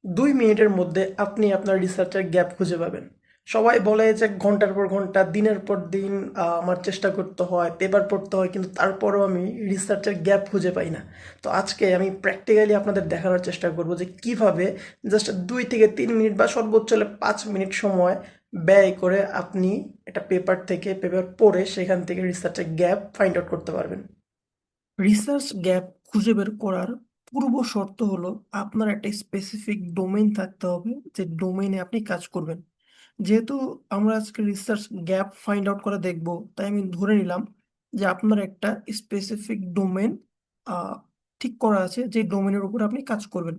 2 মিনিটের মধ্যে আপনি আপনার রিসার্চের গ্যাপ খুঁজে পাবেন। সবাই বলে যে ঘন্টার পর ঘন্টা, দিনের পর দিন আমার চেষ্টা করতে হয়, পেপার পড়তে হয়, কিন্তু তারপরেও আমি রিসার্চের গ্যাপ খুঁজে পাই না। তো আজকে আমি প্র্যাকটিক্যালি আপনাদের দেখানোর চেষ্টা করব যে কিভাবে জাস্ট 2 থেকে 3 মিনিট বা সর্বোচ্চ হলে 5 মিনিট সময় ব্যয় করে আপনি একটা পেপার থেকে পেপার পড়ে সেখান থেকে রিসার্চের গ্যাপ ফাইন্ড আউট করতে পারবেন। রিসার্চ গ্যাপ খুঁজে বের করার পূর্ব শর্ত হলো আপনার একটা স্পেসিফিক ডোমেইন থাকতে হবে, যে ডোমেইনে আপনি কাজ করবেন। যেহেতু আমরা আজকে রিসার্চ গ্যাপ ফাইন্ড আউট করে দেখব, তাই আমি ধরে নিলাম যে আপনার একটা স্পেসিফিক ডোমেইন ঠিক করা আছে, যে ডোমেইনের উপর আপনি কাজ করবেন।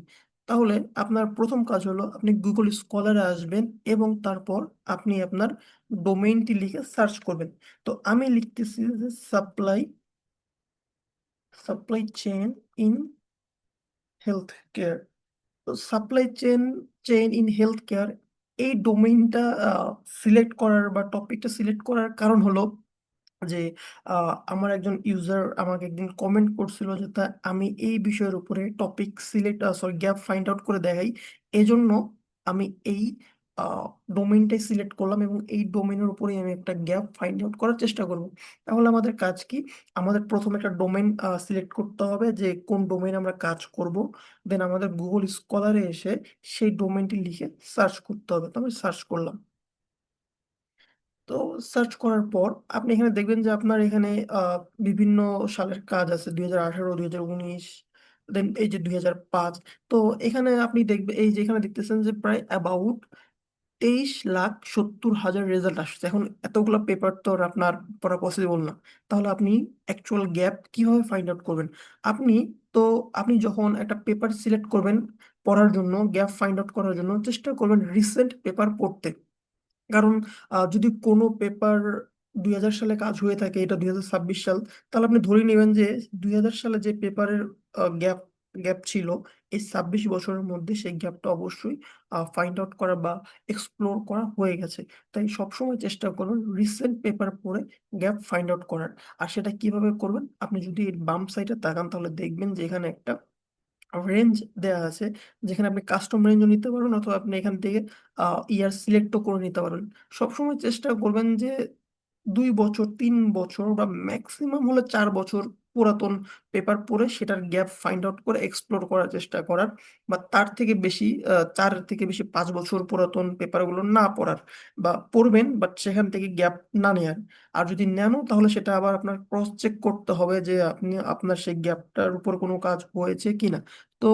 তাহলে আপনার প্রথম কাজ হলো আপনি গুগল স্কলারে আসবেন এবং তারপর আপনি আপনার ডোমেইনটি লিখে সার্চ করবেন। তো আমি লিখতেছি যে supply chain in health care. তো supply chain in health care, এই ডোমেইনটা সিলেক্ট করার বা টপিকটা সিলেক্ট করার কারণ হলো যে আমার একজন ইউজার আমাকে একদিন কমেন্ট করছিল যে আমি এই বিষয়ের উপরে টপিক গ্যাপ ফাইন্ড আউট করে দেখাই। এজন্য আমি এই ডোমেইনটাই সিলেক্ট করলাম এবং এই ডোমেইনের উপরে আমি একটা গ্যাপ ফাইন্ড আউট করার চেষ্টা করব। তাহলে আমাদের কাজ কি? আমাদের প্রথমে একটা ডোমেইন সিলেক্ট করতে হবে, যে কোন ডোমেইন আমরা কাজ করব। দেন আমাদের গুগল স্কলারে এসে সেই ডোমেইনটি লিখে সার্চ করতে হবে। তো আমি সার্চ করলাম। তো সার্চ করার পর আপনি এখানে দেখবেন যে আপনার এখানে আহ, বিভিন্ন সালের কাজ আছে, 2018, 2019, দেন এই যে 2005। তো এখানে আপনি দেখবেন, এই যে এখানে দেখতেছেন যে প্রায় অ্যাবাউট 23,70,000 রেজাল্ট আসছে। এখন এতগুলো পেপার তো আর আপনার পড়া পসিবল না। তাহলে আপনি অ্যাকচুয়াল গ্যাপ কিভাবে ফাইন্ড আউট করবেন? আপনি তো আপনি যখন একটা পেপার সিলেক্ট করবেন পড়ার জন্য, গ্যাপ ফাইন্ড আউট করার জন্য চেষ্টা করবেন রিসেন্ট পেপার পড়তে। কারণ যদি কোনো পেপার 2000 সালে কাজ হয়ে থাকে, এটা 2026 সাল, তাহলে আপনি ধরে নেবেন যে 2000 সালে যে পেপারের গ্যাপ গ্যাপ ছিল, এই 26 বছরের মধ্যে সেই গ্যাপটা অবশ্যই ফাইন্ড আউট করা বা এক্সপ্লোর করা হয়ে গেছে। তাই সবসময় চেষ্টা করুন রিসেন্ট পেপার পড়ে গ্যাপ ফাইন্ড আউট করার। আর সেটা কিভাবে করবেন? আপনি যদি এর বাম সাইডে তাকান তাহলে দেখবেন যে এখানে একটা রেঞ্জ দেওয়া আছে, যেখানে আপনি কাস্টম রেঞ্জও নিতে পারবেন, অথবা আপনি এখান থেকে ইয়ার সিলেক্টও করে নিতে পারবেন। সবসময় চেষ্টা করবেন যে 2 বছর, 3 বছর বা ম্যাক্সিমাম হলে 4 বছর পুরাতন পেপার পড়ে সেটার গ্যাপ ফাইন্ড আউট করে এক্সপ্লোর করার চেষ্টা করার, বা তার থেকে বেশি 4 থেকে বেশি 5 বছর পুরাতন পেপারগুলো না পড়ার, বা পড়বেন বাট সেখান থেকে গ্যাপ না নেয়ার। আর যদি নেনও তাহলে সেটা আবার আপনার ক্রস চেক করতে হবে যে আপনি আপনার সেই গ্যাপটার উপর কোনো কাজ হয়েছে কিনা। তো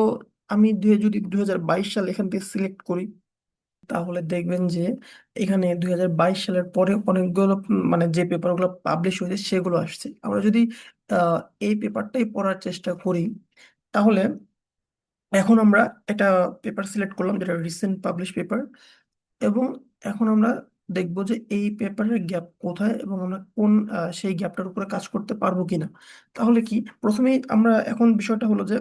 আমি যদি 2022 সাল এখান থেকে সিলেক্ট করি, তাহলে দেখবেন যে এখানে 2022 সালের পরে অনেকগুলো মানে যে পেপারগুলো পাবলিশ হয়েছে সেগুলো আসছে। আমরা যদি আহ, এই পেপারটাই পড়ার চেষ্টা করি, তাহলে এখন আমরা একটা পেপার সিলেক্ট করলাম যেটা রিসেন্ট পাবলিশ পেপার, এবং এখন আমরা দেখব যে এই পেপারের গ্যাপ কোথায় এবং আমরা কোন সেই গ্যাপটার উপরে কাজ করতে পারবো কিনা। তাহলে কি, প্রথমেই আমরা এখন বিষয়টা হলো যে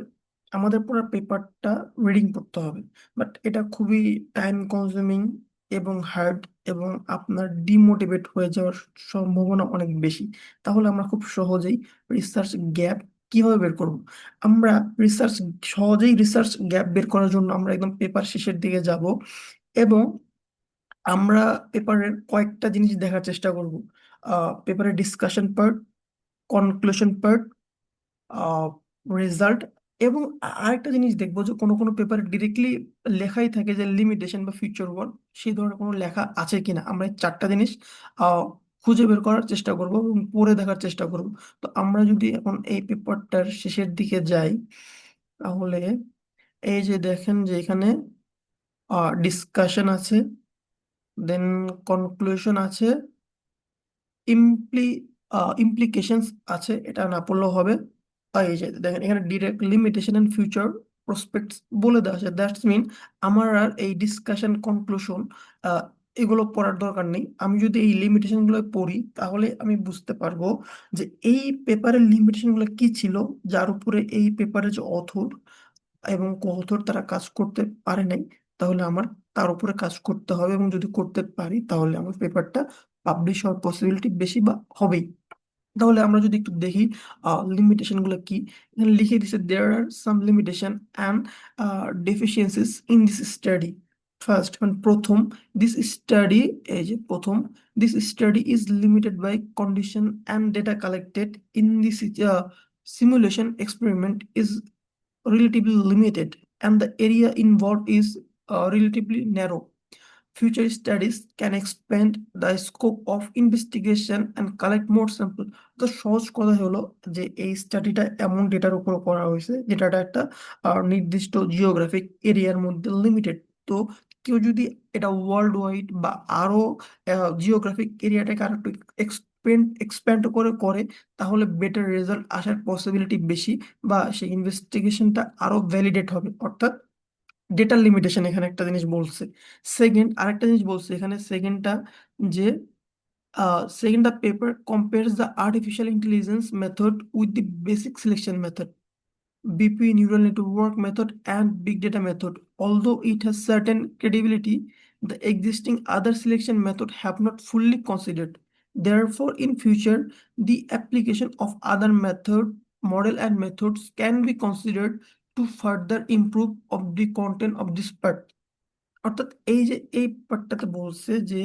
আমাদের পুরো পেপারটা রিডিং পড়তে হবে, বাট এটা খুবই টাইম কনজিউমিং এবং হার্ড, এবং আপনার ডিমোটিভেট হয়ে যাওয়ার সম্ভাবনা অনেক বেশি। তাহলে আমরা খুব সহজেই রিসার্চ গ্যাপ কিভাবে বের করব? আমরা রিসার্চ রিসার্চ গ্যাপ বের করার জন্য আমরা একদম পেপার শেষের দিকে যাব এবং আমরা পেপারের কয়েকটা জিনিস দেখার চেষ্টা করব। পেপারের discussion part, conclusion part, result, এবং আরেকটা জিনিস দেখবো যে কোনো কোনো পেপারে ডিরেক্টলি লেখাই থাকে যে লিমিটেশন বা ফিউচার ওয়ার্ক, সেই ধরনের কোনো লেখা আছে কিনা। আমরা এই 4টা জিনিস আহ, খুঁজে বের করার চেষ্টা করব এবং পড়ে দেখার চেষ্টা করব। তো আমরা যদি এখন এই পেপারটার শেষের দিকে যাই, তাহলে এই যে দেখেন যে এখানে ডিসকাশন আছে, দেন কনক্লুশন আছে, ইমপ্লি ইমপ্লিকেশনস আছে, এটা না পড়লেও হবে। আর এই যে দেখেন এখানে direct limitation and future prospects বলে দেওয়া আছে। দ্যাটস মিন আমার আর এই ডিসকাশন কনক্লুশন এগুলো পড়ার দরকার নেই। আমি যদি এই লিমিটেশন গুলো পড়ি তাহলে আমি বুঝতে পারবো যে এই পেপারের লিমিটেশন গুলো কি ছিল, যার উপরে এই পেপারের যে অথর এবং co-author তারা কাজ করতে পারে নাই। তাহলে আমার তার উপরে কাজ করতে হবে, এবং যদি করতে পারি তাহলে আমার পেপারটা পাবলিশ হওয়ার পসিবিলিটি বেশি বা হবেই। তাহলে আমরা যদি একটু দেখি লিমিটেশন গুলো কি, এখানে লিখে দিছে there are some limitation and deficiencies in this study. First, মানে প্রথম, দিস স্টাডি, এই যে প্রথম, this study is limited by condition and data collected in this simulation experiment is relatively limited and the area involved is relatively narrow. Future studies can expand the scope of investigation and collect more sample. তো সহজ কথা হলো যে এই স্টাডিটা এমন ডেটার উপর করা হয়েছে যেটাটা একটা নির্দিষ্ট জিওগ্রাফিক এরিয়ার মধ্যে লিমিটেড। তো কেউ যদি এটা ওয়ার্ল্ড ওয়াইড বা আরো জিওগ্রাফিক এরিয়াটাকে আরো একটু এক্সপেন্ড এক্সপ্যান্ড করে করে, তাহলে বেটার রেজাল্ট আসার পসিবিলিটি বেশি, বা সেই ইনভেস্টিগেশনটা আরো ভ্যালিডেট হবে। অর্থাৎ ডেটার লিমিটেশন এখানে একটা জিনিস বলছে। সেকেন্ড, আরেকটা জিনিস বলছে এখানে সেকেন্ডটা, যে সেকেন্ডটা paper compares the artificial intelligence method with the basic selection method, BP neural network method and big data method. Although it has certain credibility, the existing other selection method have not fully considered. Therefore, in future, the application of other method, model and methods can be considered to further improve of the content of this part. অর্থাৎ এই যে এই পার্টটাতে বলছে যে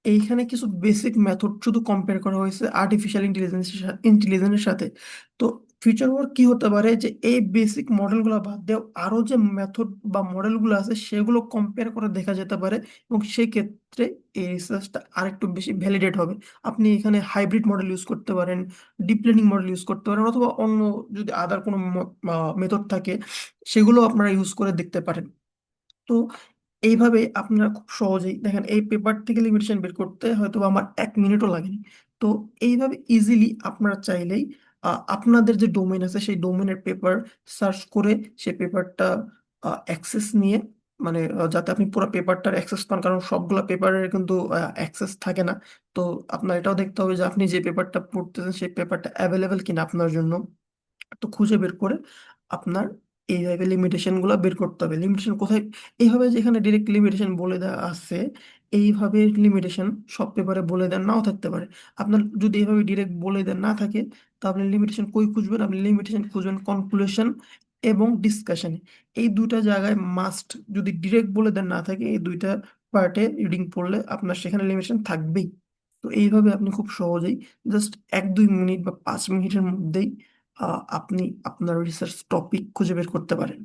এইখানে কিছু basic method শুধু compare করা হয়েছে আর্টিফিশিয়াল ইন্টেলিজেন্সের সাথে। তো ফিউচার ওয়ার্ক কি হতে পারে যে এই বেসিক মডেলগুলো বাদ দিয়ে আরো যে মেথড বা মডেলগুলো আছে সেগুলো কম্পেয়ার করে দেখা যেতে পারে, এবং সেই ক্ষেত্রে এই রিসার্চটা আরেকটু বেশি ভ্যালিডেট হবে। আপনি এখানে হাইব্রিড মডেল ইউজ করতে পারেন, ডিপ লার্নিং মডেল ইউজ করতে পারেন, অথবা অন্য যদি আদার কোনো মেথড থাকে সেগুলো আপনারা ইউজ করে দেখতে পারেন। তো এইভাবে আপনারা খুব সহজেই দেখেন, এই পেপার থেকে লিমিটেশন বের করতে হয়তো বা আমার 1 মিনিটও লাগেনি। তো এইভাবে ইজিলি আপনারা চাইলেই আপনাদের যে ডোমেন আছে সেই ডোমেনের পেপার সার্চ করে সেই পেপারটা অ্যাক্সেস নিয়ে, মানে যাতে আপনি পুরো পেপারটার অ্যাক্সেস পান, কারণ সবগুলো পেপারের কিন্তু অ্যাক্সেস থাকে না। তো আপনার এটাও দেখতে হবে যে আপনি যে পেপারটা পড়তেছেন সেই পেপারটা অ্যাভেলেবেল কিনা আপনার জন্য। তো খুঁজে বের করে আপনার এইভাবে লিমিটেশন গুলো বের করতে হবে। লিমিটেশন কোথায়, এইভাবে যেখানে ডিরেক্ট লিমিটেশন বলে দেওয়া আছে, এইভাবে লিমিটেশন সব পেপারে বলে দেন নাও থাকতে পারে। আপনার যদি এইভাবে ডিরেক্ট বলে দেন না থাকে, তা আপনি লিমিটেশন কই খুঁজবেন? আপনি লিমিটেশন খুঁজবেন কনক্লুশন এবং ডিসকাশনে। এই দুটা জায়গায় মাস্ট, যদি ডিরেক্ট বলে দেন না থাকে, এই দুইটা পার্টে রিডিং পড়লে আপনার সেখানে লিমিটেশন থাকবেই। তো এইভাবে আপনি খুব সহজেই জাস্ট 1-2 মিনিট বা 5 মিনিটের মধ্যেই আপনি আপনার রিসার্চ টপিক খুঁজে বের করতে পারেন।